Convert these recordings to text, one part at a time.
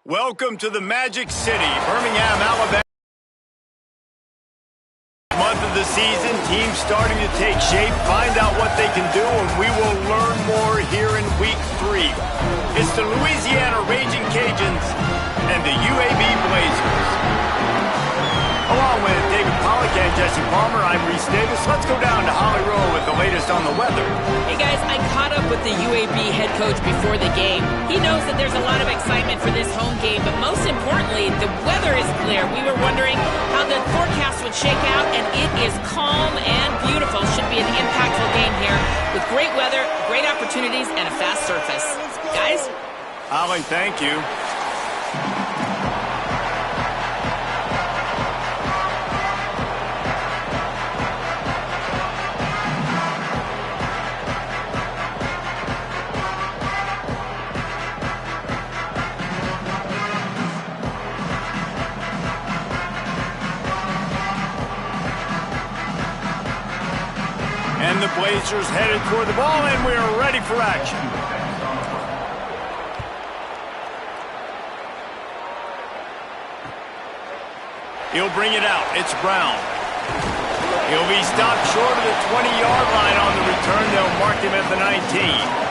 Welcome to the Magic City, Birmingham, Alabama. Month of the season, teams starting to take shape, find out what they can do, and we will learn more here in Week 3. It's the Louisiana Raging Cajuns and the UAB Blazers. Along with David Pollack and Jesse Palmer, I'm Reese Davis. Let's go down to Holly Rowe with the latest on the weather. Hey guys, I caught up with the UAB head coach before the game. He knows that there's a lot of excitement for this home game, but most importantly, the weather is clear. We were wondering how the forecast would shake out, and it is calm and beautiful. Should be an impactful game here with great weather, great opportunities, and a fast surface. Guys? Holly, thank you. And the Blazers headed toward the ball, and we are ready for action. He'll bring it out. It's Brown. He'll be stopped short of the 20-yard line on the return. They'll mark him at the 19.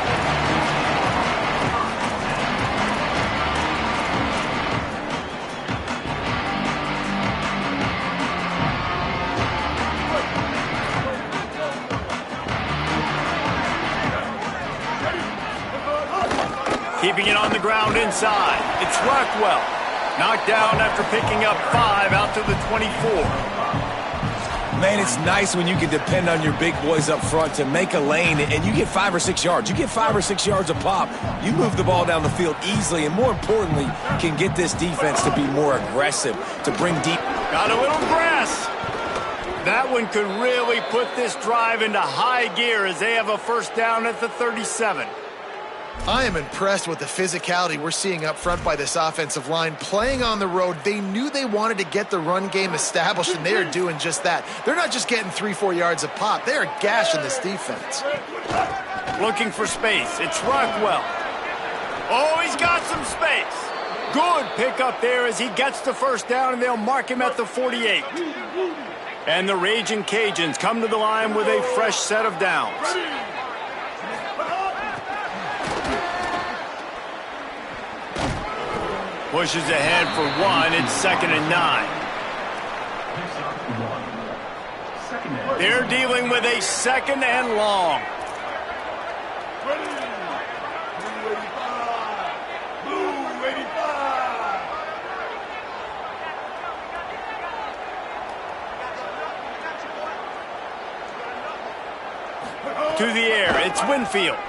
Keeping it on the ground inside. It's Rockwell. Knocked down after picking up 5 out to the 24. Man, it's nice when you can depend on your big boys up front to make a lane and you get 5 or 6 yards. You get 5 or 6 yards a pop. You move the ball down the field easily and, more importantly, can get this defense to be more aggressive, to bring deep. Got a little grass. That one could really put this drive into high gear as they have a first down at the 37. I am impressed with the physicality we're seeing up front by this offensive line. Playing on the road, they knew they wanted to get the run game established, and they are doing just that. They're not just getting 3-4 yards a pop. They are gashing this defense. Looking for space. It's Rockwell. Oh, he's got some space. Good pickup there as he gets the first down, and they'll mark him at the 48. And the Raging Cajuns come to the line with a fresh set of downs. Pushes ahead for 1. It's 2nd and 9. They're dealing with a 2nd and long. To the air, it's Winfield.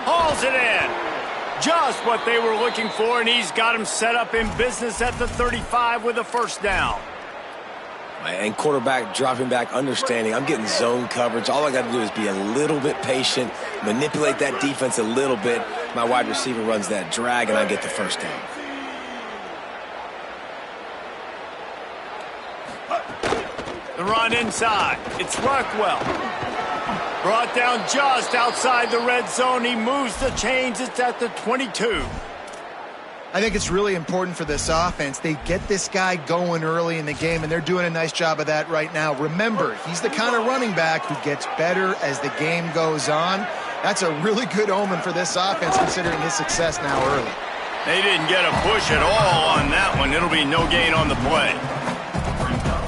Hauls it in. Just what they were looking for, and he's got him set up in business at the 35 with a first down. And quarterback dropping back, understanding I'm getting zone coverage. All I got to do is be a little bit patient, manipulate that defense a little bit. My wide receiver runs that drag, and I get the first down. The run inside. It's Rockwell. Brought down just outside the red zone. He moves the chains. It's at the 22. I think it's really important for this offense. They get this guy going early in the game, and they're doing a nice job of that right now. Remember, he's the kind of running back who gets better as the game goes on. That's a really good omen for this offense, considering his success now early. They didn't get a push at all on that one. It'll be no gain on the play.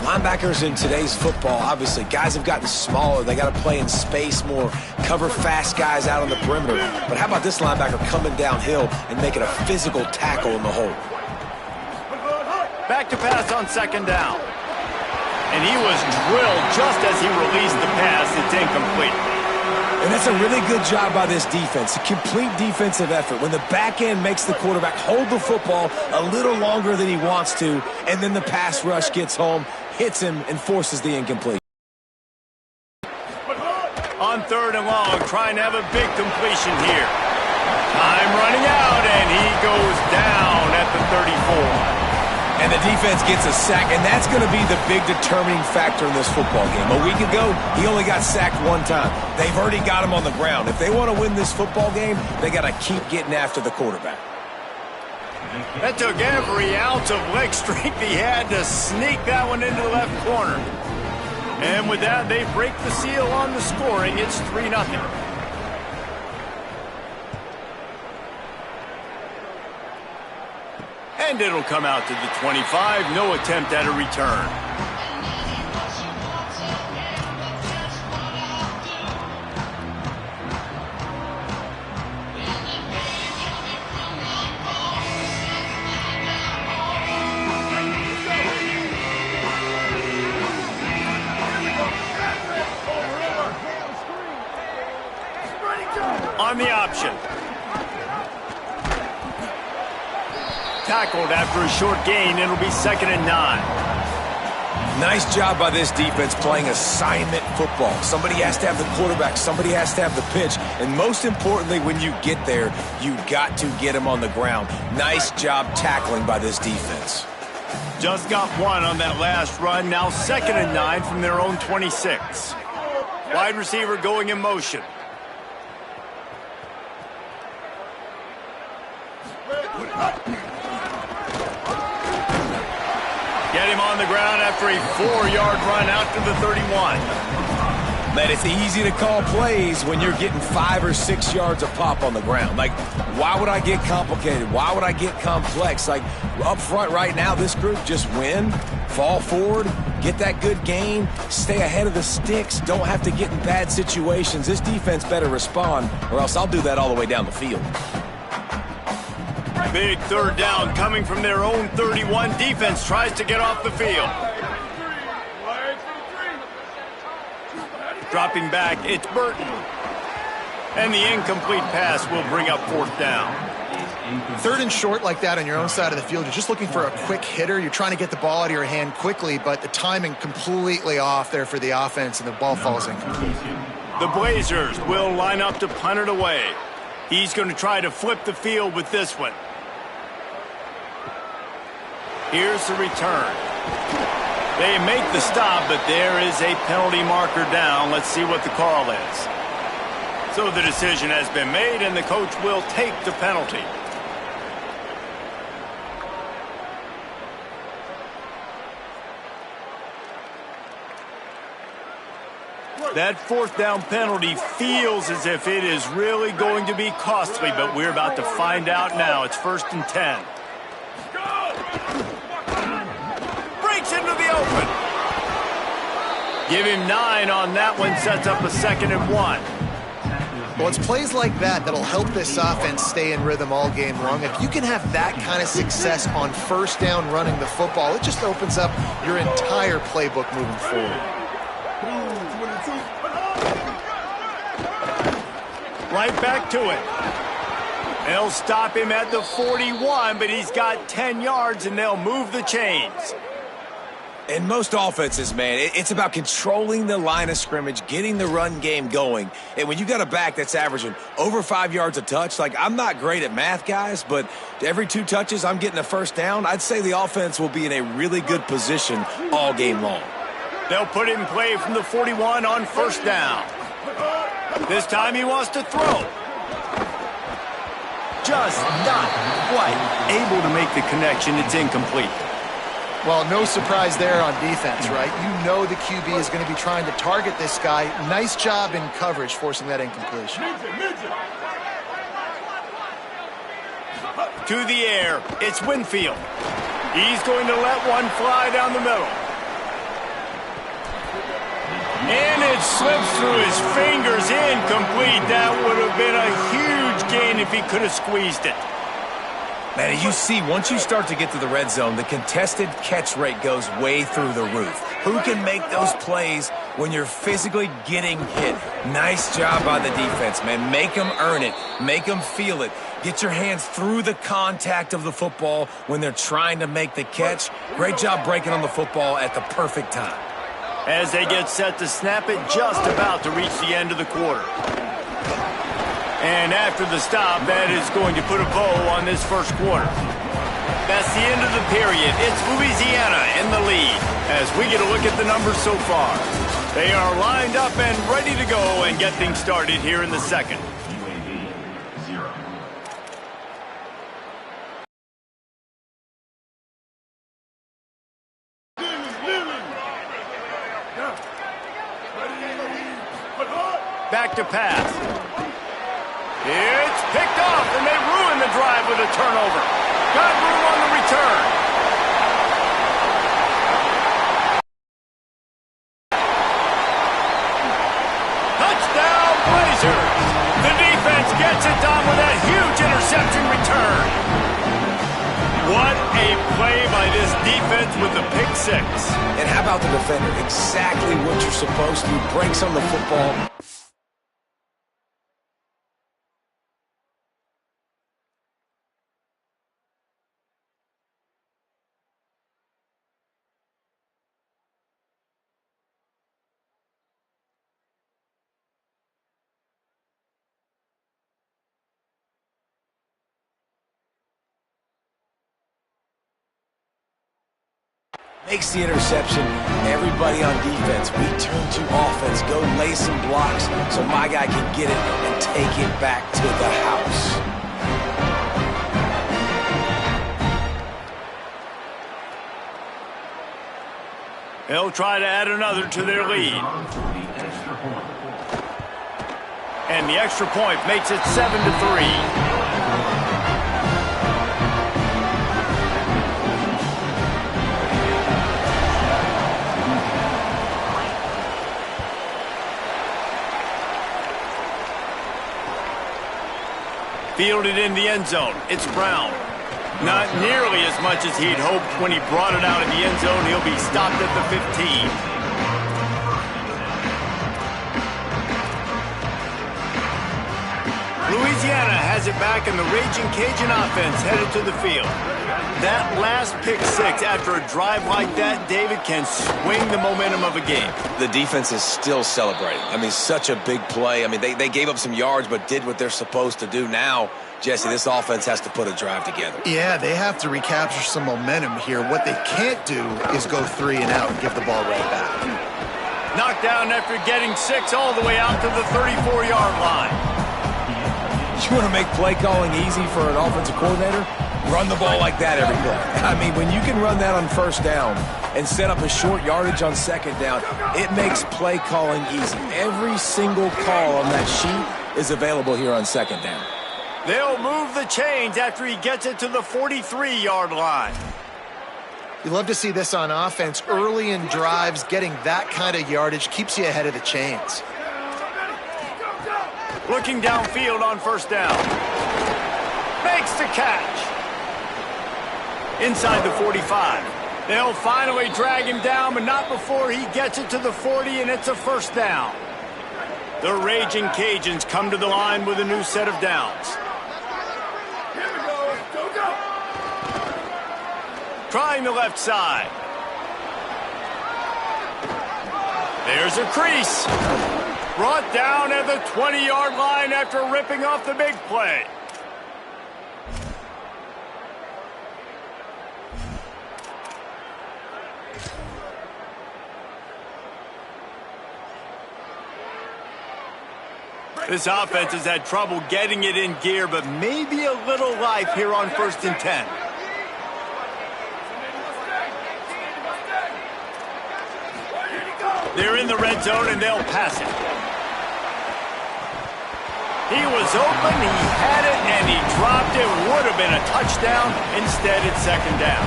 Linebackers in today's football, obviously, guys have gotten smaller. They got to play in space more, cover fast guys out on the perimeter. But how about this linebacker coming downhill and making a physical tackle in the hole? Back to pass on 2nd down. And he was drilled just as he released the pass. It's incomplete. And that's a really good job by this defense, a complete defensive effort. When the back end makes the quarterback hold the football a little longer than he wants to, and then the pass rush gets home, hits him, and forces the incompletion. On 3rd and long, trying to have a big completion here. Time running out, and he goes down at the 34. And the defense gets a sack, and that's going to be the big determining factor in this football game. A week ago, he only got sacked 1 time. They've already got him on the ground. If they want to win this football game, they got to keep getting after the quarterback. That took every ounce of leg strength he had to sneak that one into the left corner. And with that, they break the seal on the scoring. It's 3-0. And it'll come out to the 25. No attempt at a return. On the option. Tackled after a short gain. It'll be 2nd and 9. Nice job by this defense playing assignment football. Somebody has to have the quarterback. Somebody has to have the pitch. And most importantly, when you get there, you got to get him on the ground. Nice job tackling by this defense. Just got one on that last run. Now 2nd and 9 from their own 26. Wide receiver going in motion. Get him on the ground after a 4-yard run out to the 31. Man, it's easy to call plays when you're getting 5 or 6 yards of pop on the ground. Like, why would I get complicated? Why would I get complex? Like, up front right now, this group just win, fall forward, get that good gain, stay ahead of the sticks, don't have to get in bad situations. This defense better respond, or else I'll do that all the way down the field. Big 3rd down coming from their own 31. Defense tries to get off the field. Dropping back, it's Burton. And the incomplete pass will bring up 4th down. 3rd and short like that on your own side of the field. You're just looking for a quick hitter. You're trying to get the ball out of your hand quickly, but the timing completely off there for the offense, and the ball falls incomplete. The Blazers will line up to punt it away. He's going to try to flip the field with this one. Here's the return. They make the stop, but there is a penalty marker down. Let's see what the call is. So the decision has been made, and the coach will take the penalty. That 4th down penalty feels as if it is really going to be costly, but we're about to find out now. It's 1st and 10. Breaks into the open. Give him 9 on that one, sets up a 2nd and 1. Well, it's plays like that that'll help this offense stay in rhythm all game long. If you can have that kind of success on 1st down running the football, it just opens up your entire playbook moving forward. Right back to it. They'll stop him at the 41, but he's got 10 yards, and they'll move the chains. In most offenses, man, it's about controlling the line of scrimmage, getting the run game going. And when you got a back that's averaging over 5 yards a touch, like, I'm not great at math, guys, but every 2 touches I'm getting a 1st down, I'd say the offense will be in a really good position all game long. They'll put it in play from the 41 on 1st down. This time he wants to throw. Just not quite able to make the connection. It's incomplete. Well, no surprise there on defense, right? You know the QB is going to be trying to target this guy. Nice job in coverage, forcing that incompletion. To the air, it's Winfield. He's going to let one fly down the middle. And it slips through his fingers, incomplete. That would have been a huge gain if he could have squeezed it. Man, you see, once you start to get to the red zone, the contested catch rate goes way through the roof. Who can make those plays when you're physically getting hit? Nice job by the defense, man. Make them earn it. Make them feel it. Get your hands through the contact of the football when they're trying to make the catch. Great job breaking on the football at the perfect time. As they get set to snap it, just about to reach the end of the quarter. And after the stop, that is going to put a bow on this first quarter. That's the end of the period. It's Louisiana in the lead as we get a look at the numbers so far. They are lined up and ready to go and get things started here in the second. back to pass. It's picked off, and they ruin the drive with a turnover. Got room on the return. Touchdown, Blazers. The defense gets it done with that huge interception return. What a play by this defense with the pick six. And how about the defender? Exactly what you're supposed to. Breaks on the football. Makes the interception. Everybody on defense, we turn to offense. Go lay some blocks so my guy can get it and take it back to the house. They'll try to add another to their lead. And the extra point makes it 7-3. Fielded in the end zone. It's Brown. Not nearly as much as he'd hoped when he brought it out in the end zone. He'll be stopped at the 15. Louisiana has it back, and the Raging Cajun offense headed to the field. That last pick six after a drive like that, David, can swing the momentum of a game. The defense is still celebrating. I mean, such a big play. I mean, they gave up some yards but did what they're supposed to do. Now, Jesse, this offense has to put a drive together. Yeah, they have to recapture some momentum here. What they can't do is go 3 and out and give the ball right back. Knocked down after getting 6 all the way out to the 34-yard line. You want to make play calling easy for an offensive coordinator? Run the ball like that every play. I mean, when you can run that on first down and set up a short yardage on second down, it makes play calling easy. Every single call on that sheet is available here on second down. They'll move the chains after he gets it to the 43-yard line. You love to see this on offense. Early in drives, getting that kind of yardage keeps you ahead of the chains. Looking downfield on first down. Makes the catch. Inside the 45. They'll finally drag him down, but not before he gets it to the 40, and it's a first down. The Raging Cajuns come to the line with a new set of downs. Here we go. Go. Trying the left side. There's a crease. Brought down at the 20-yard line after ripping off the big play. This offense has had trouble getting it in gear, but maybe a little life here on 1st and 10. They're in the red zone, and they'll pass it. He was open, he had it, and he dropped it. Would have been a touchdown. Instead, it's second down.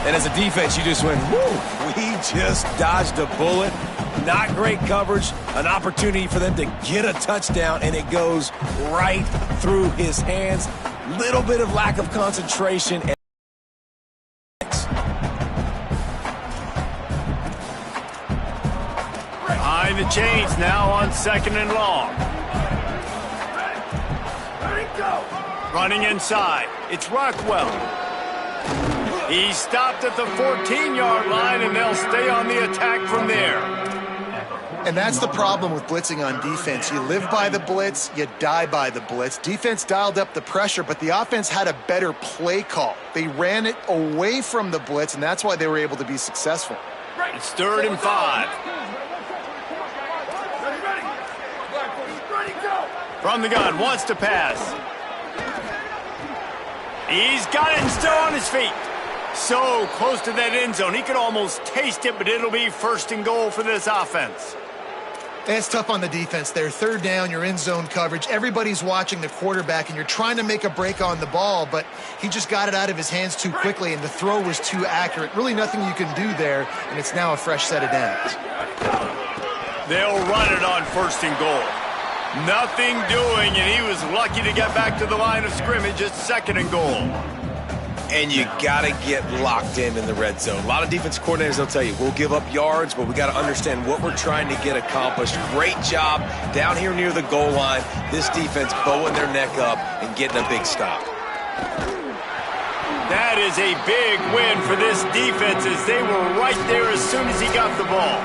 And as a defense, you just went, whoo, we just dodged a bullet. Not great coverage, an opportunity for them to get a touchdown, and it goes right through his hands. Little bit of lack of concentration. Behind the chains now on 2nd and long. Running inside, it's Rockwell. He's stopped at the 14-yard line, and they'll stay on the attack from there. And that's the problem with blitzing on defense. You live by the blitz, you die by the blitz. Defense dialed up the pressure, but the offense had a better play call. They ran it away from the blitz, and that's why they were able to be successful. It's 3rd and 5. From the gun, wants to pass. He's got it and still on his feet. So close to that end zone. He could almost taste it, but it'll be 1st and goal for this offense. It's tough on the defense there. Third down, you're in zone coverage. Everybody's watching the quarterback, and you're trying to make a break on the ball, but he just got it out of his hands too quickly, and the throw was too accurate. Really nothing you can do there, and it's now a fresh set of downs. They'll run it on 1st and goal. Nothing doing, and he was lucky to get back to the line of scrimmage at 2nd and goal. And you got to get locked in the red zone. A lot of defense coordinators will tell you, we'll give up yards, but we got to understand what we're trying to get accomplished. Great job down here near the goal line. This defense bowing their neck up and getting a big stop. That is a big win for this defense as they were right there as soon as he got the ball.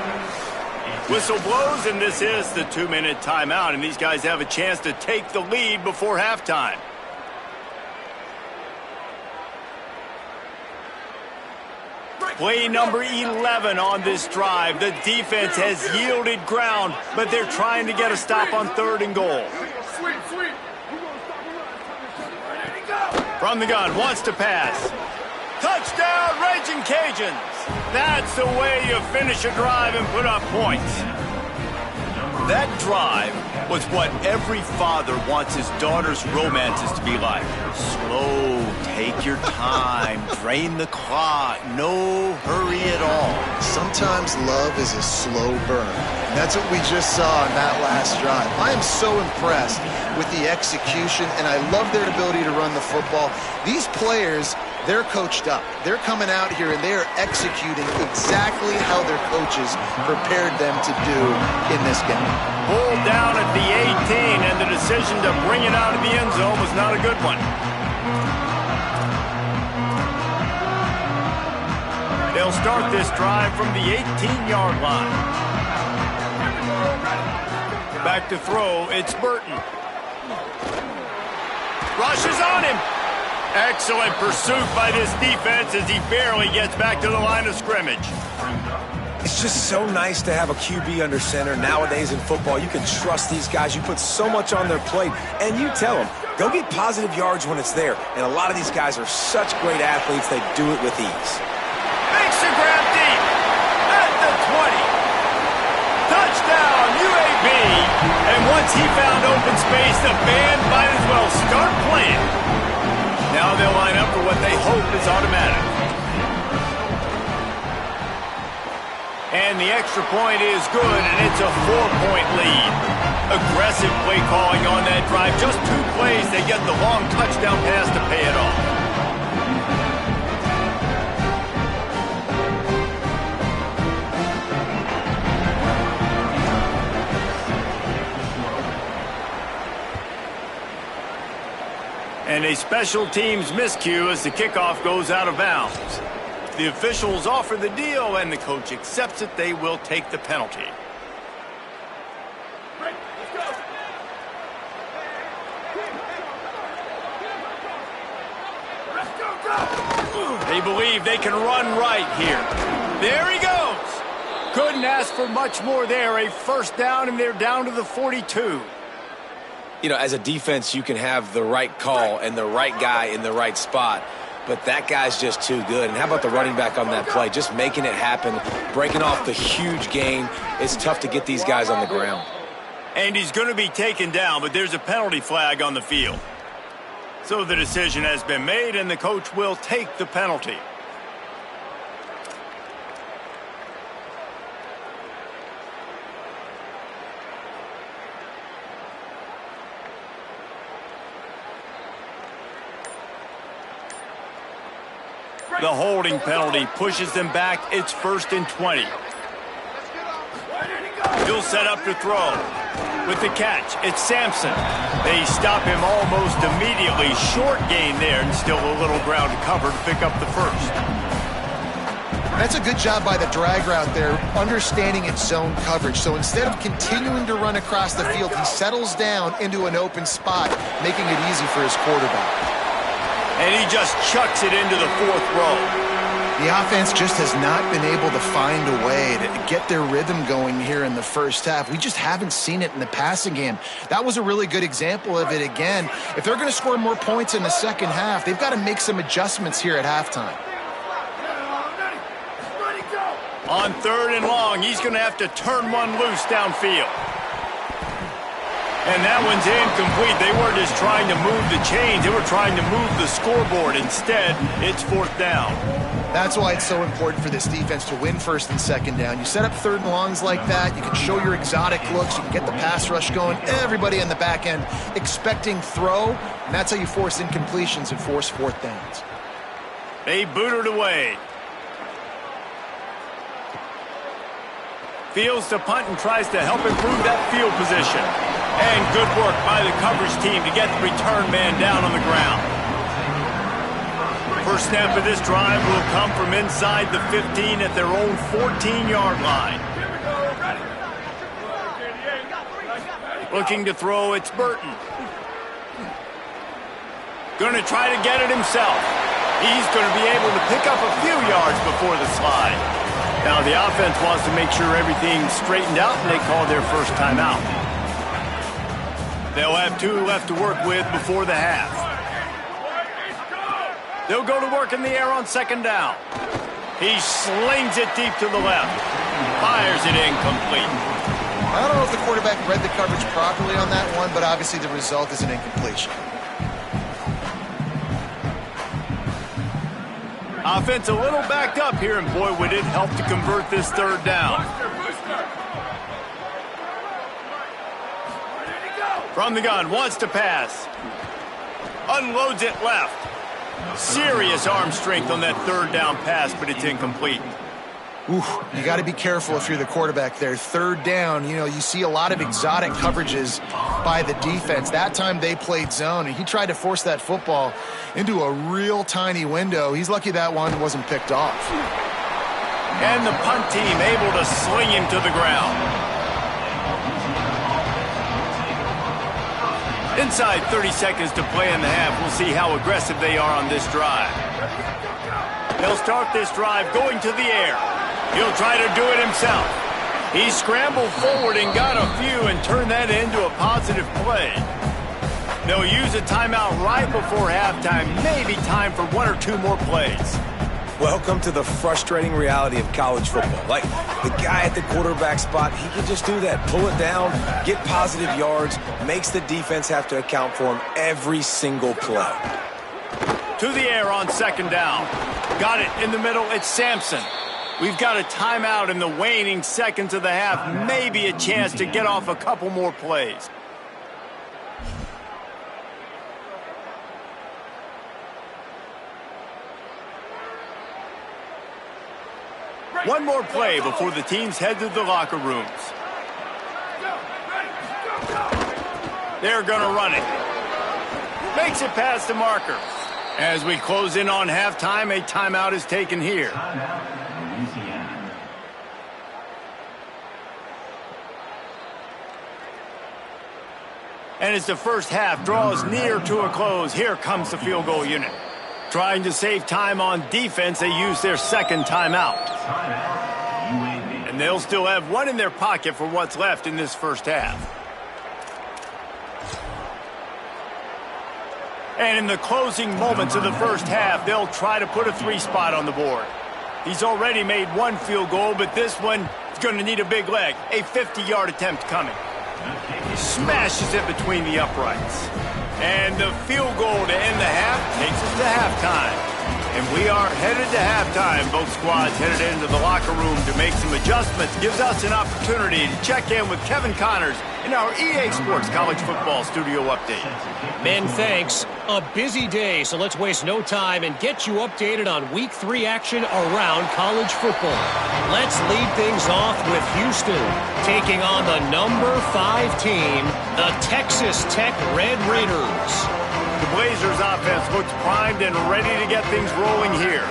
Whistle blows, and this is the 2-minute timeout, and these guys have a chance to take the lead before halftime. Play number 11 on this drive. The defense has yielded ground, but they're trying to get a stop on 3rd and goal. From the gun, wants to pass. Touchdown, Raging Cajuns! That's the way you finish a drive and put up points. That drive was what every father wants his daughter's romances to be like. Slow, take your time, drain the clock, no hurry at all. Sometimes love is a slow burn, and that's what we just saw in that last drive. I am so impressed with the execution, and I love their ability to run the football. These players, they're coached up. They're coming out here and they're executing exactly how their coaches prepared them to do in this game. Pulled down at the 18, and the decision to bring it out of the end zone was not a good one. They'll start this drive from the 18-yard line. Back to throw, it's Burton. Rushes on him. Excellent pursuit by this defense as he barely gets back to the line of scrimmage. It's just so nice to have a QB under center. Nowadays in football, you can trust these guys. You put so much on their plate, and you tell them, go get positive yards when it's there. And a lot of these guys are such great athletes, they do it with ease. Makes the grab deep at the 20. Touchdown, UAB. And once he found open space, the band might as well start playing. Now they'll line up for what they hope is automatic. And the extra point is good, and it's a 4-point lead. Aggressive play calling on that drive. Just 2 plays, they get the long touchdown pass to pay it off. And a special teams miscue as the kickoff goes out of bounds. The officials offer the deal, and the coach accepts it. They will take the penalty. They believe they can run right here. There he goes. Couldn't ask for much more there. A 1st down, and they're down to the 42. You know, as a defense, you can have the right call and the right guy in the right spot, but that guy's just too good. And how about the running back on that play? Just making it happen, breaking off the huge gain. It's tough to get these guys on the ground. And he's going to be taken down, but there's a penalty flag on the field. So the decision has been made, and the coach will take the penalty. The holding penalty pushes them back. It's 1st and 20. He'll set up to throw. With the catch, it's Sampson. They stop him almost immediately. Short gain there, and still a little ground to cover to pick up the 1st. That's a good job by the drag route there, understanding its zone coverage. So instead of continuing to run across the field, he settles down into an open spot, making it easy for his quarterback. And he just chucks it into the 4th row. The offense just has not been able to find a way to get their rhythm going here in the first half. We just haven't seen it in the passing game. That was a really good example of it again. If they're going to score more points in the second half, they've got to make some adjustments here at halftime. On 3rd and long, he's going to have to turn one loose downfield. And that one's incomplete. They weren't just trying to move the chains. They were trying to move the scoreboard. Instead, it's 4th down. That's why it's so important for this defense to win 1st and 2nd down. You set up 3rd and longs like that. You can show your exotic looks. You can get the pass rush going. Everybody on the back end expecting throw. And that's how you force incompletions and force 4th downs. They boot it away. Fields to punt and tries to help improve that field position. And good work by the coverage team to get the return man down on the ground. First snap of this drive will come from inside the 15 at their own 14-yard line. Looking to throw, it's Burton. Going to try to get it himself. He's going to be able to pick up a few yards before the slide. Now the offense wants to make sure everything's straightened out, and they call their first timeout. They'll have 2 left to work with before the half. They'll go to work in the air on 2nd down. He slings it deep to the left. Fires it incomplete. I don't know if the quarterback read the coverage properly on that one, but obviously the result is an incompletion. Offense a little backed up here, and boy, would it help to convert this 3rd down. From the gun, wants to pass. Unloads it left. Serious arm strength on that 3rd down pass, but it's incomplete. Oof, you got to be careful if you're the quarterback there. 3rd down, you know, you see a lot of exotic coverages by the defense. That time they played zone, and he tried to force that football into a real tiny window. He's lucky that one wasn't picked off. And the punt team able to sling him to the ground. Inside 30 seconds to play in the half. We'll see how aggressive they are on this drive. They'll start this drive going to the air. He'll try to do it himself. He scrambled forward and got a few and turned that into a positive play. They'll use a timeout right before halftime. Maybe time for 1 or 2 more plays. Welcome to the frustrating reality of college football. Like, the guy at the quarterback spot, he can just do that. Pull it down, get positive yards, makes the defense have to account for him every single play. To the air on 2nd down. Got it in the middle. It's Sampson. We've got a timeout in the waning seconds of the half. Maybe a chance to get off a couple more plays. One more play before the teams head to the locker rooms. They're going to run it. Makes it past the marker. As we close in on halftime, a timeout is taken here. And as the first half draws near to a close, here comes the field goal unit. Trying to save time on defense, they use their 2nd timeout. And they'll still have 1 in their pocket for what's left in this first half. And in the closing moments of the first half, they'll try to put a 3 spot on the board. He's already made 1 field goal, but this one is going to need a big leg. A 50-yard attempt coming. Smashes it between the uprights. And the field goal to end the half takes us to halftime. And we are headed to halftime. Both squads headed into the locker room to make some adjustments. Gives us an opportunity to check in with Kevin Connors in our EA Sports College Football Studio Update. Men, thanks. A busy day, so let's waste no time and get you updated on Week 3 action around college football. Let's lead things off with Houston, taking on the number 5 team, the Texas Tech Red Raiders. The Blazers offense looks primed and ready to get things rolling here.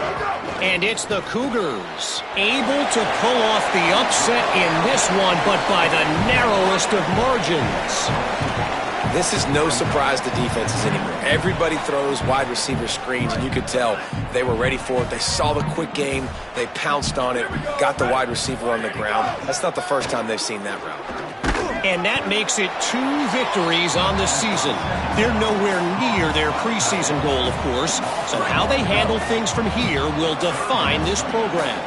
And it's the Cougars, able to pull off the upset in this one, but by the narrowest of margins. This is no surprise to defenses anymore. Everybody throws wide receiver screens, and you could tell they were ready for it. They saw the quick game. They pounced on it, got the wide receiver on the ground. That's not the first time they've seen that route. And that makes it 2 victories on the season. They're nowhere near their preseason goal, of course. So how they handle things from here will define this program.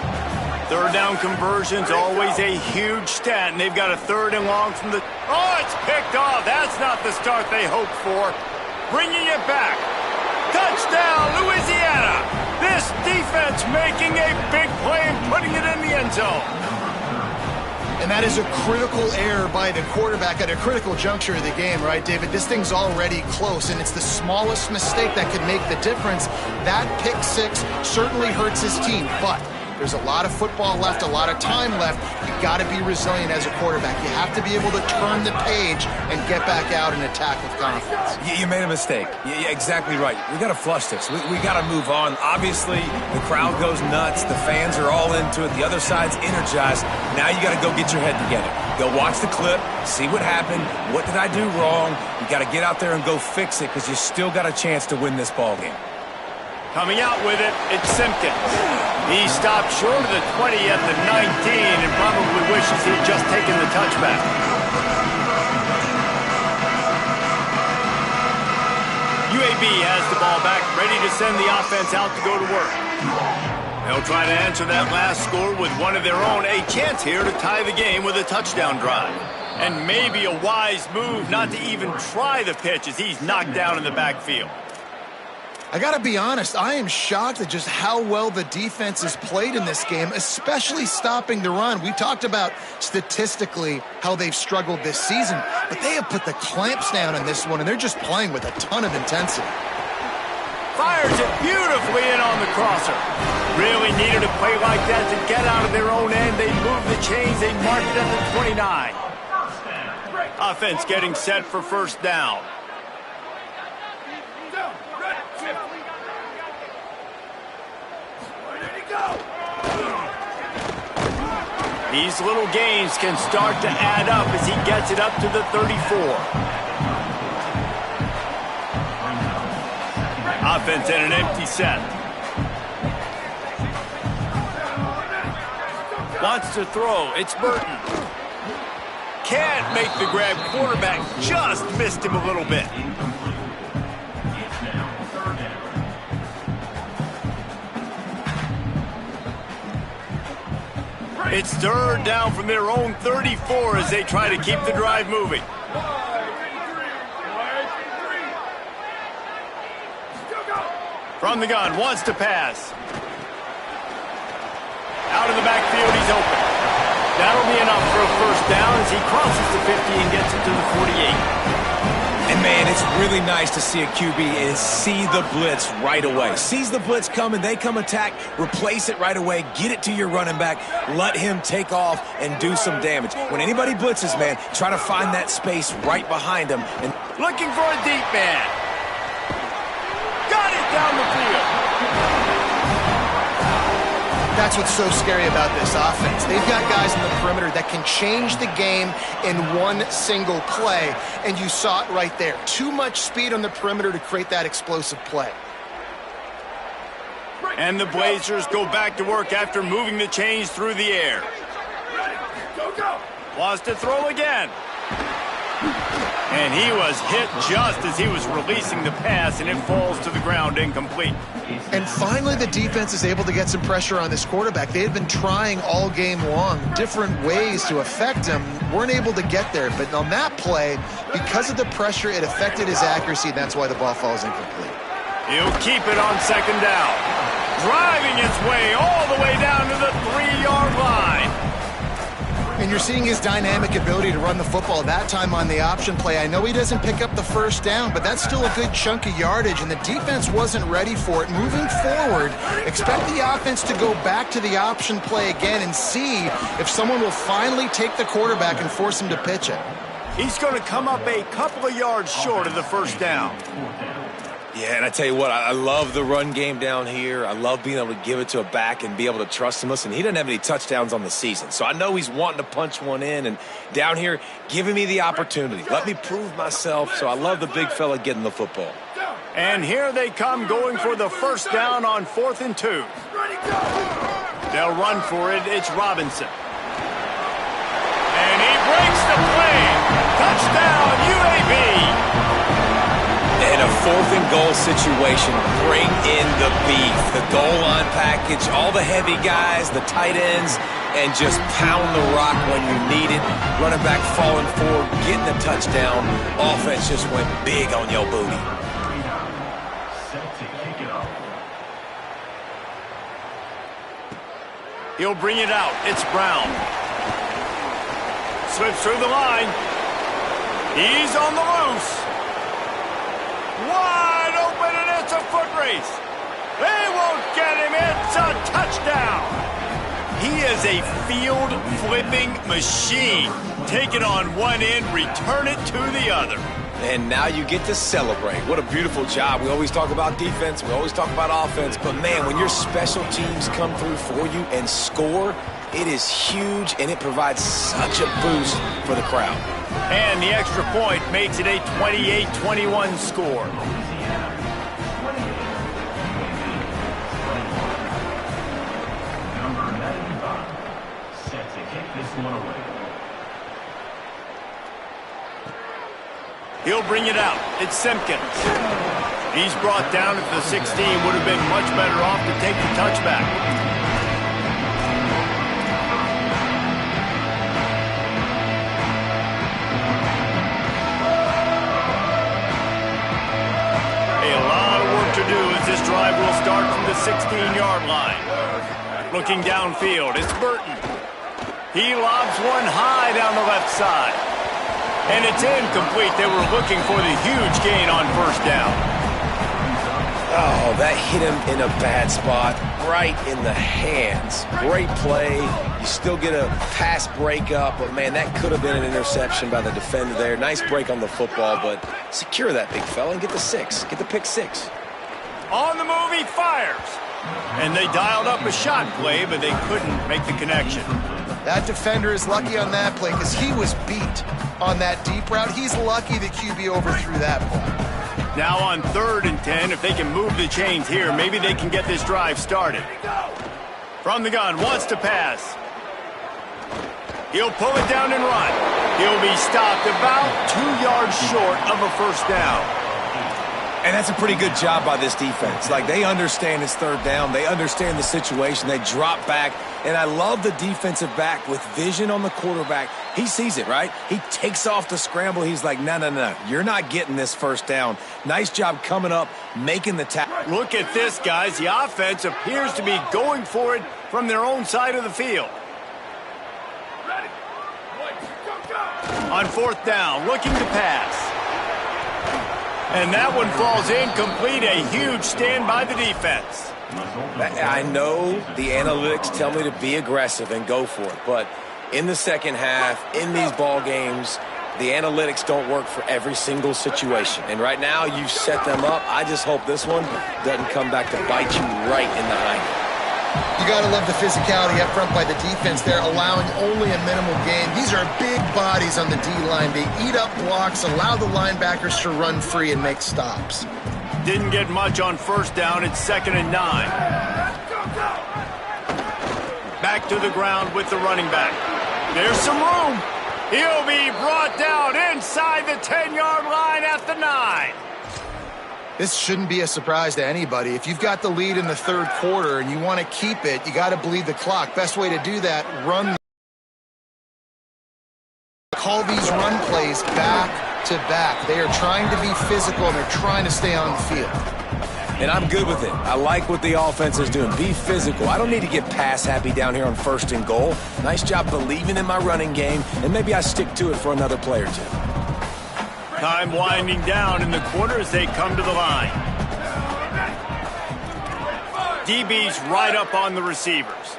Third down conversion's always a huge stat, and they've got a 3rd and long from the... Oh, it's picked off. That's not the start they hoped for. Bringing it back. Touchdown, Louisiana. This defense making a big play and putting it in the end zone. And that is a critical error by the quarterback at a critical juncture of the game, right, David? This thing's already close, and it's the smallest mistake that could make the difference. That pick six certainly hurts his team, but there's a lot of football left, a lot of time left. You've got to be resilient as a quarterback. You have to be able to turn the page and get back out and attack with confidence. You made a mistake. Yeah, exactly right. We got to flush this. We got to move on. Obviously, the crowd goes nuts. The fans are all into it. The other side's energized. Now you got to go get your head together. Go watch the clip, see what happened. What did I do wrong? You got to get out there and go fix it because you still got a chance to win this ball game. Coming out with it, it's Simpkins. He stopped short of the 20 at the 19 and probably wishes he'd just taken the touchback. UAB has the ball back, ready to send the offense out to go to work. They'll try to answer that last score with one of their own. A chance here to tie the game with a touchdown drive. And maybe a wise move not to even try the pitch as he's knocked down in the backfield. I got to be honest, I am shocked at just how well the defense has played in this game, especially stopping the run. We talked about statistically how they've struggled this season, but they have put the clamps down in this one, and they're just playing with a ton of intensity. Fires it beautifully in on the crosser. Really needed a play like that to get out of their own end. They move the chains. They mark it at the 29. Offense getting set for first down. These little gains can start to add up as he gets it up to the 34. Offense in an empty set. Wants to throw. It's Burton. Can't make the grab. Quarterback just missed him a little bit. It's third down from their own 34 as they try to keep the drive moving. From the gun, wants to pass. Out of the backfield, he's open. That'll be enough for a first down as he crosses the 50 and gets it to the 48. And, man, it's really nice to see a QB and see the blitz right away. Sees the blitz coming, they come attack, replace it right away, get it to your running back, let him take off and do some damage. When anybody blitzes, man, try to find that space right behind him. And looking for a deep man. Got it down the field. That's what's so scary about this offense. They've got guys in the perimeter that can change the game in one single play, and you saw it right there. Too much speed on the perimeter to create that explosive play. And the Blazers go back to work after moving the chains through the air. Wants to throw again. And he was hit just as he was releasing the pass, and it falls to the ground incomplete. And finally, the defense is able to get some pressure on this quarterback. They had been trying all game long, different ways to affect him, weren't able to get there. But on that play, because of the pressure, it affected his accuracy, and that's why the ball falls incomplete. He'll keep it on second down. Driving his way all the way down to the 3-yard line. And you're seeing his dynamic ability to run the football, that time on the option play. I know he doesn't pick up the first down, but that's still a good chunk of yardage, and the defense wasn't ready for it. Moving forward, expect the offense to go back to the option play again and see if someone will finally take the quarterback and force him to pitch it. He's going to come up a couple of yards short of the first down. Yeah, and I tell you what, I love the run game down here. I love being able to give it to a back and be able to trust him. Listen, he doesn't have any touchdowns on the season, so I know he's wanting to punch one in. And down here, giving me the opportunity. Let me prove myself, so I love the big fella getting the football. And here they come going for the first down on 4th and 2. They'll run for it. It's Robinson. And he breaks the play. Touchdown, UAB. And a 4th and goal situation, bring in the beef. The goal line package, all the heavy guys, the tight ends, and just pound the rock when you need it. Running back falling forward, getting the touchdown. Offense just went big on your booty. He'll bring it out. It's Brown. Slips through the line. He's on the loose. Wide open, and it's a foot race. They won't get him. It's a touchdown. He is a field-flipping machine. Take it on one end, return it to the other. And now you get to celebrate. What a beautiful job. We always talk about defense. We always talk about offense. But, man, when your special teams come through for you and score, it is huge, and it provides such a boost for the crowd. And the extra point makes it a 28-21 score. He'll bring it out. It's Simpkins. He's brought down at the 16. Would have been much better off to take the touchback. A lot of work to do as this drive will start from the 16-yard line. Looking downfield, it's Burton. He lobs one high down the left side. And it's incomplete. They were looking for the huge gain on first down. Oh, that hit him in a bad spot, right in the hands. Great play. You still get a pass breakup, but, man, that could have been an interception by the defender there. Nice break on the football, but secure that big fella and get the 6. Get the pick 6. On the move, he fires. And they dialed up a shot play, but they couldn't make the connection. That defender is lucky on that play because he was beat on that deep route. He's lucky the QB overthrew that ball. Now on 3rd and 10, if they can move the chains here, maybe they can get this drive started. From the gun, wants to pass. He'll pull it down and run. He'll be stopped about 2 yards short of a first down. And that's a pretty good job by this defense. Like, they understand it's 3rd down. They understand the situation. They drop back. And I love the defensive back with vision on the quarterback. He sees it, right? He takes off the scramble. He's like, no. You're not getting this first down. Nice job coming up, making the tackle. Look at this, guys. The offense appears to be going for it from their own side of the field. On 4th down, looking to pass. And that one falls incomplete. A huge stand by the defense. I know the analytics tell me to be aggressive and go for it, but in the second half, in these ball games, the analytics don't work for every single situation. And right now, you've set them up. I just hope this one doesn't come back to bite you right in the hind. You got to love the physicality up front by the defense. They're allowing only a minimal gain. These are big bodies on the D-line. They eat up blocks, allow the linebackers to run free and make stops. Didn't get much on first down. It's 2nd and 9. Back to the ground with the running back. There's some room. He'll be brought down inside the 10-yard line at the 9. This shouldn't be a surprise to anybody. If you've got the lead in the 3rd quarter and you want to keep it, you got to bleed the clock. Best way to do that, run. Call these run plays back to back. They are trying to be physical and they're trying to stay on the field. And I'm good with it. I like what the offense is doing. Be physical. I don't need to get pass happy down here on 1st and goal. Nice job believing in my running game, and maybe I stick to it for another play or two. Time winding down in the quarter as they come to the line. DB's right up on the receivers.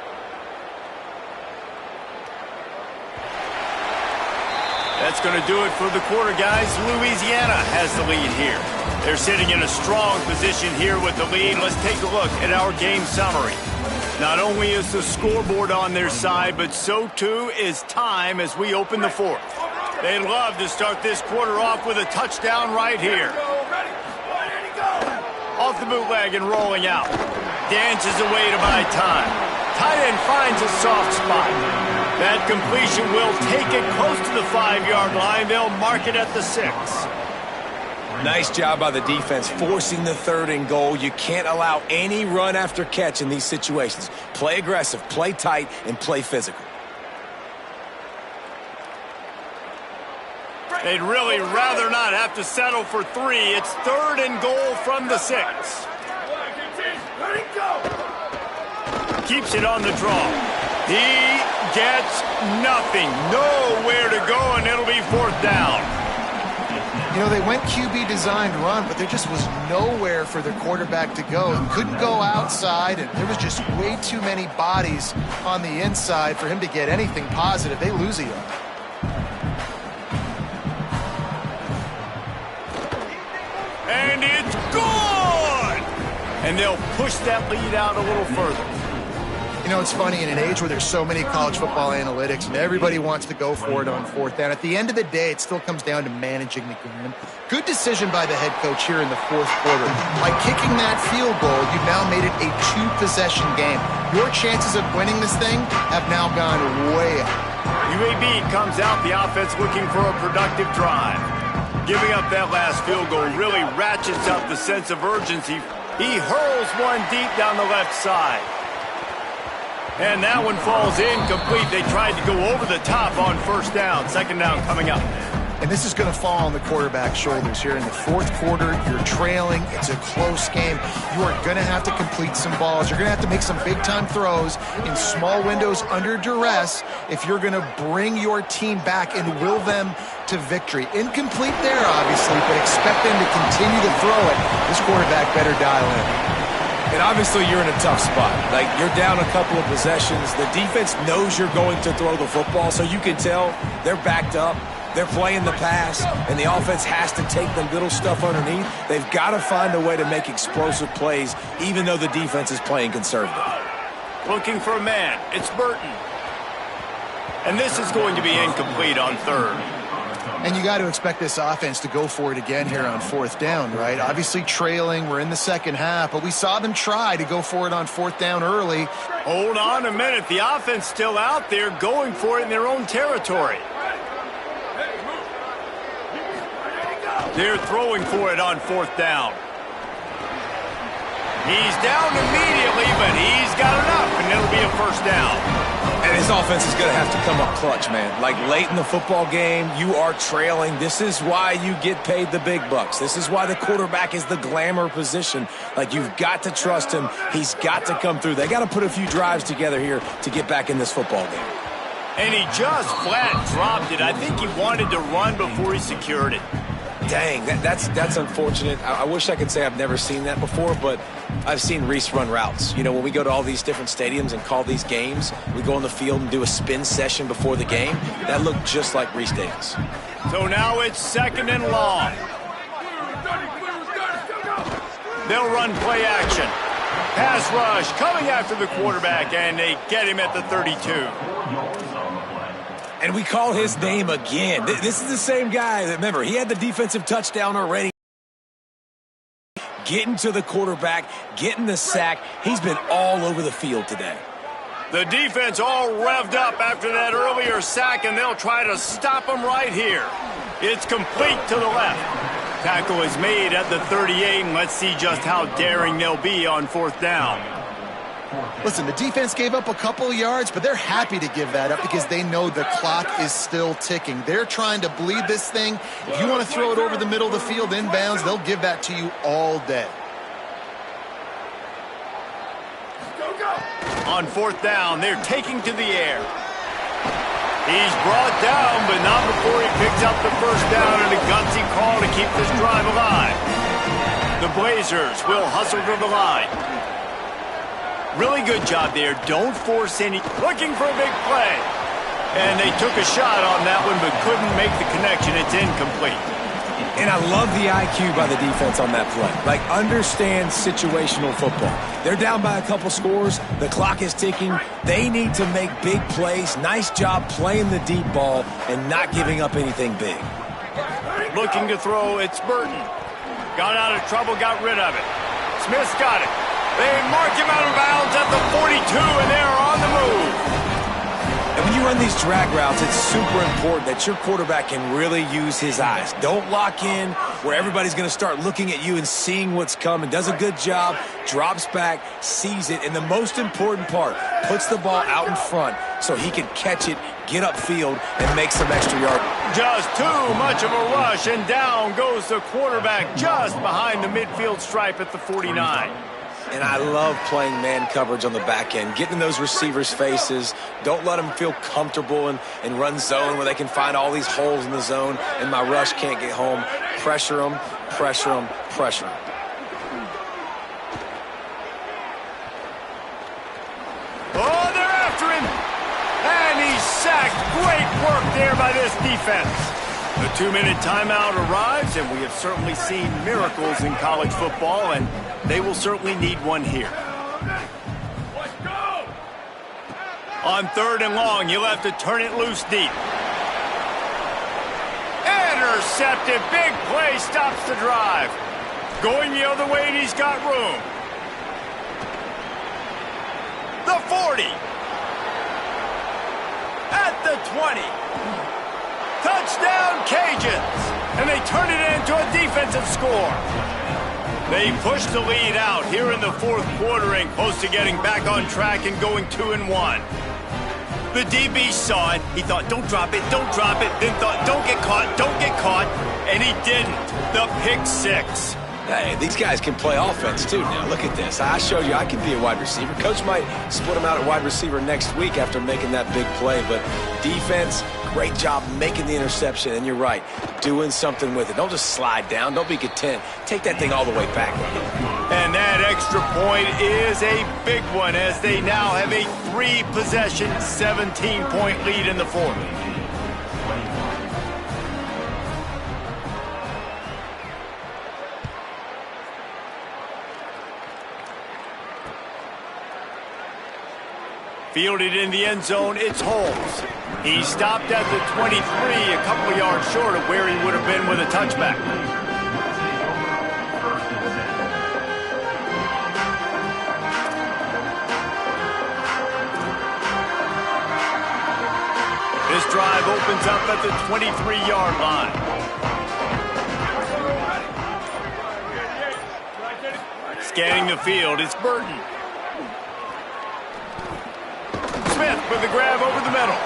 That's going to do it for the quarter, guys. Louisiana has the lead here. They're sitting in a strong position here with the lead. Let's take a look at our game summary. Not only is the scoreboard on their side, but so too is time as we open the 4th. They'd love to start this quarter off with a touchdown right here. Off the bootleg and rolling out. Dances away to buy time. Tight end finds a soft spot. That completion will take it close to the 5-yard line. They'll mark it at the 6. Nice job by the defense forcing the 3rd and goal. You can't allow any run after catch in these situations. Play aggressive, play tight, and play physical. They'd really rather not have to settle for 3. It's 3rd and goal from the 6. Keeps it on the draw. He gets nothing. Nowhere to go, and it'll be 4th down. You know, they went QB designed run, but there just was nowhere for their quarterback to go. He couldn't go outside, and there was just way too many bodies on the inside for him to get anything positive. They lose a yard. And it's gone! And they'll push that lead out a little further. You know, it's funny, in an age where there's so many college football analytics and everybody wants to go for it on 4th down, at the end of the day, it still comes down to managing the game. Good decision by the head coach here in the 4th quarter. By kicking that field goal, you've now made it a 2-possession game. Your chances of winning this thing have now gone way up. UAB comes out, the offense looking for a productive drive. Giving up that last field goal really ratchets up the sense of urgency. He hurls one deep down the left side. And that one falls incomplete. They tried to go over the top on 1st down. 2nd down coming up. And this is going to fall on the quarterback's shoulders here in the 4th quarter. You're trailing. It's a close game. You are going to have to complete some balls. You're going to have to make some big-time throws in small windows under duress if you're going to bring your team back and will them to victory. Incomplete there, obviously, but expect them to continue to throw it. This quarterback better dial in. And obviously you're in a tough spot. Like, you're down a couple of possessions. The defense knows you're going to throw the football, so you can tell they're backed up. They're playing the pass, and the offense has to take the little stuff underneath. They've got to find a way to make explosive plays, even though the defense is playing conservative. Looking for a man. It's Burton. And this is going to be incomplete on 3rd. And you got to expect this offense to go for it again here on 4th down, right? Obviously trailing, we're in the 2nd half, but we saw them try to go for it on 4th down early. Hold on a minute. The offense still out there going for it in their own territory. They're throwing for it on 4th down. He's down immediately, but he's got enough, and it'll be a 1st down. And his offense is going to have to come up clutch, man. Like, late in the football game, you are trailing. This is why you get paid the big bucks. This is why the quarterback is the glamour position. Like, you've got to trust him. He's got to come through. They got to put a few drives together here to get back in this football game. And he just flat dropped it. I think he wanted to run before he secured it. Dang, that's unfortunate. I wish I could say I've never seen that before, but I've seen Reese run routes. You know, when we go to all these different stadiums and call these games, we go on the field and do a spin session before the game. That looked just like Reese Davis. So now it's 2nd and long. They'll run play action. Pass rush coming after the quarterback, and they get him at the 32. And we call his name again. This is the same guy that, remember, he had the defensive touchdown already. Getting to the quarterback, getting the sack. He's been all over the field today. The defense all revved up after that earlier sack, and they'll try to stop him right here. It's complete to the left. Tackle is made at the 38, and let's see just how daring they'll be on 4th down. Listen, the defense gave up a couple of yards, but they're happy to give that up because they know the clock is still ticking. They're trying to bleed this thing. If you want to throw it over the middle of the field inbounds, they'll give that to you all day. On 4th down, they're taking to the air. He's brought down, but not before he picks up the 1st down and a gutsy call to keep this drive alive. The Blazers will hustle to the line. Really good job there. Don't force any. Looking for a big play. And they took a shot on that one, but couldn't make the connection. It's incomplete. And I love the IQ by the defense on that play. Like, understand situational football. They're down by a couple scores. The clock is ticking. They need to make big plays. Nice job playing the deep ball and not giving up anything big. Looking to throw, it's Burton. Got out of trouble, got rid of it. Smith's got it. They mark him out of bounds at the 42, and they're on the move. And when you run these drag routes, it's super important that your quarterback can really use his eyes. Don't lock in. where everybody's going to start looking at you and seeing what's coming. Does a good job, drops back, sees it, and the most important part, puts the ball out in front so he can catch it, get upfield, and make some extra yards. Just too much of a rush, and down goes the quarterback just behind the midfield stripe at the 49. And I love playing man coverage on the back end, getting in those receivers' faces. Don't let them feel comfortable and run zone where they can find all these holes in the zone and my rush can't get home. Pressure them, pressure them, pressure them. Oh, they're after him. And he's sacked. Great work there by this defense. The 2-minute timeout arrives, and we have certainly seen miracles in college football, and they will certainly need one here. Let's go! On 3rd and long, you'll have to turn it loose deep. Intercepted. Big play stops the drive. Going the other way, and he's got room. The 40. At the 20. Touchdown, Cajuns! And they turn it into a defensive score. They push the lead out here in the 4th quarter and close to getting back on track and going 2-1. The DB saw it. He thought, don't drop it, don't drop it. Then thought, don't get caught. And he didn't. The pick 6. Hey, these guys can play offense, too. Now, look at this. I showed you I can be a wide receiver. Coach might split him out at wide receiver next week after making that big play. But defense, great job making the interception. And you're right, doing something with it. Don't just slide down. Don't be content. Take that thing all the way back. And that extra point is a big one as they now have a 3-possession, 17-point lead in the 4th. Fielded in the end zone, it's Holmes. He stopped at the 23, a couple of yards short of where he would have been with a touchback. This drive opens up at the 23-yard line. Scanning the field, it's Burton. Smith with the grab over the middle.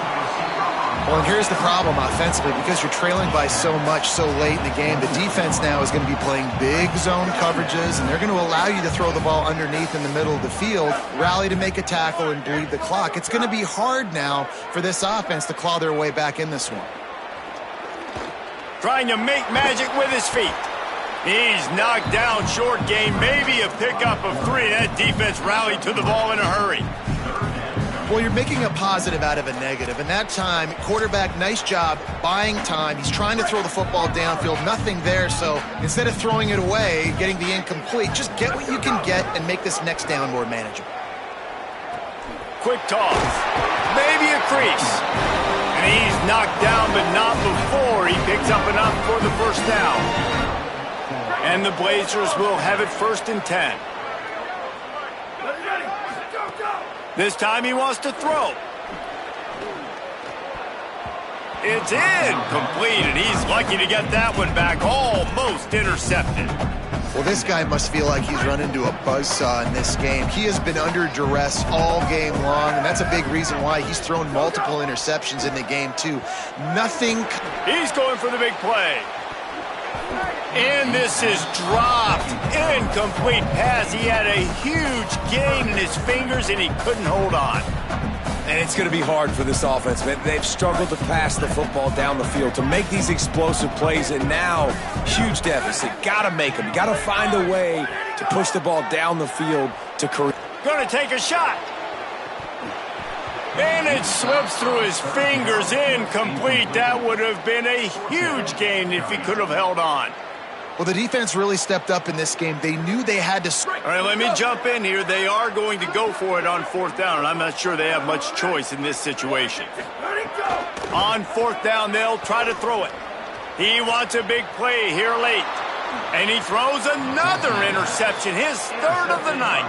Well, and here's the problem offensively. Because you're trailing by so much so late in the game, the defense now is going to be playing big zone coverages, and they're going to allow you to throw the ball underneath in the middle of the field, rally to make a tackle, and bleed the clock. It's going to be hard now for this offense to claw their way back in this one. Trying to make magic with his feet. He's knocked down, short game, maybe a pickup of 3. That defense rallied to the ball in a hurry. Well, you're making a positive out of a negative. And that time, quarterback, nice job buying time. He's trying to throw the football downfield, nothing there. So instead of throwing it away, getting the incomplete, just get what you can get and make this next down more manageable. Quick toss. Maybe a crease. And he's knocked down, but not before he picks up enough for the first down. And the Blazers will have it 1st and 10. This time he wants to throw. It's incomplete, and he's lucky to get that one back. Almost intercepted. Well, this guy must feel like he's run into a buzzsaw in this game. He has been under duress all game long, and that's a big reason why he's thrown multiple interceptions in the game, too. Nothing. He's going for the big play. And this is dropped. Incomplete pass. He had a huge gain in his fingers, and he couldn't hold on. And it's going to be hard for this offense, man. They've struggled to pass the football down the field, to make these explosive plays, and now huge deficit. Got to make them. Got to find a way to push the ball down the field to create. Going to take a shot. And it slips through his fingers. Incomplete. That would have been a huge gain if he could have held on. Well, the defense really stepped up in this game. They knew they had to. All right, let me jump in here. They are going to go for it on 4th down, and I'm not sure they have much choice in this situation. On 4th down, they'll try to throw it. He wants a big play here late. And he throws another interception, his 3rd of the night.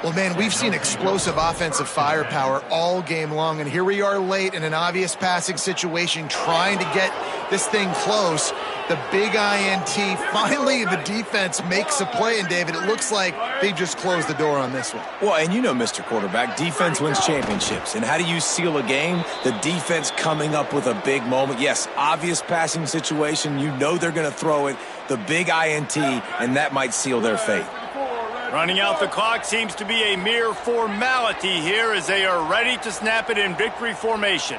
Well, man, we've seen explosive offensive firepower all game long, and here we are late in an obvious passing situation trying to get this thing close. The big INT, finally the defense makes a play, and David, it looks like they just closed the door on this one. Well, and you know, Mr. Quarterback, defense wins championships. And how do you seal a game? The defense coming up with a big moment. Yes, obvious passing situation. You know they're going to throw it. The big INT, and that might seal their fate. Running out the clock seems to be a mere formality here as they are ready to snap it in victory formation.